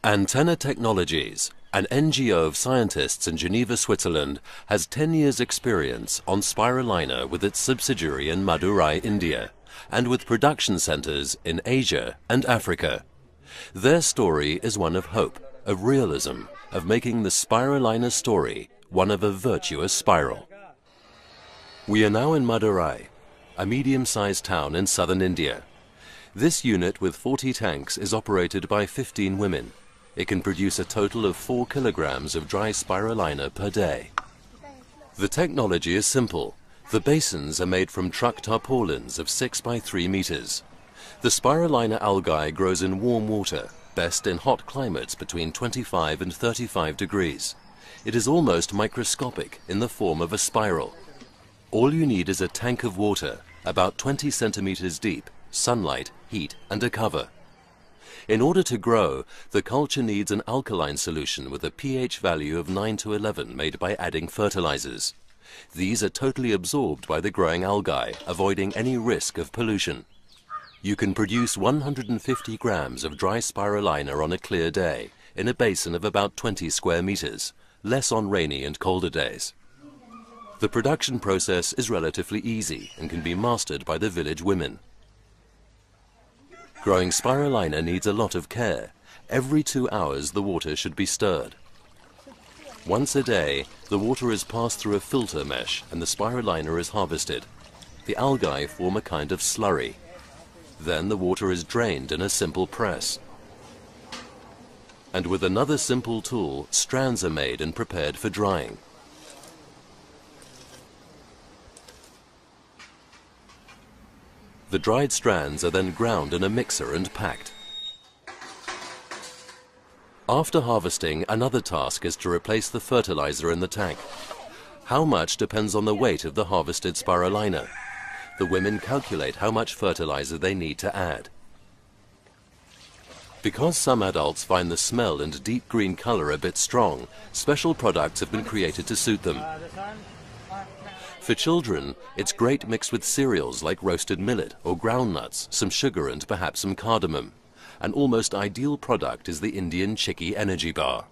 Antenna Technologies, an NGO of scientists in Geneva, Switzerland, has 10 years' experience on spirulina with its subsidiary in Madurai, India, and with production centers in Asia and Africa. Their story is one of hope, of realism, of making the spirulina story one of a virtuous spiral. We are now in Madurai, a medium-sized town in southern India. This unit with 40 tanks is operated by 15 women. It can produce a total of 4 kilograms of dry spirulina per day. The technology is simple. The basins are made from truck tarpaulins of 6 by 3 meters. The spirulina algae grows in warm water, best in hot climates between 25 and 35 degrees. It is almost microscopic in the form of a spiral. All you need is a tank of water, about 20 centimeters deep, sunlight, heat, and a cover. In order to grow, the culture needs an alkaline solution with a pH value of 9 to 11 made by adding fertilizers. These are totally absorbed by the growing algae, avoiding any risk of pollution. You can produce 150 grams of dry spirulina on a clear day, in a basin of about 20 square meters, less on rainy and colder days. The production process is relatively easy and can be mastered by the village women. Growing spirulina needs a lot of care. Every 2 hours the water should be stirred. Once a day, the water is passed through a filter mesh and the spirulina is harvested. The algae form a kind of slurry. Then the water is drained in a simple press. And with another simple tool, strands are made and prepared for drying. The dried strands are then ground in a mixer and packed. After harvesting, another task is to replace the fertilizer in the tank. How much depends on the weight of the harvested spirulina. The women calculate how much fertilizer they need to add. Because some adults find the smell and deep green color a bit strong, special products have been created to suit them. For children, it's great mixed with cereals like roasted millet or groundnuts, some sugar and perhaps some cardamom. An almost ideal product is the Indian Chikki energy bar.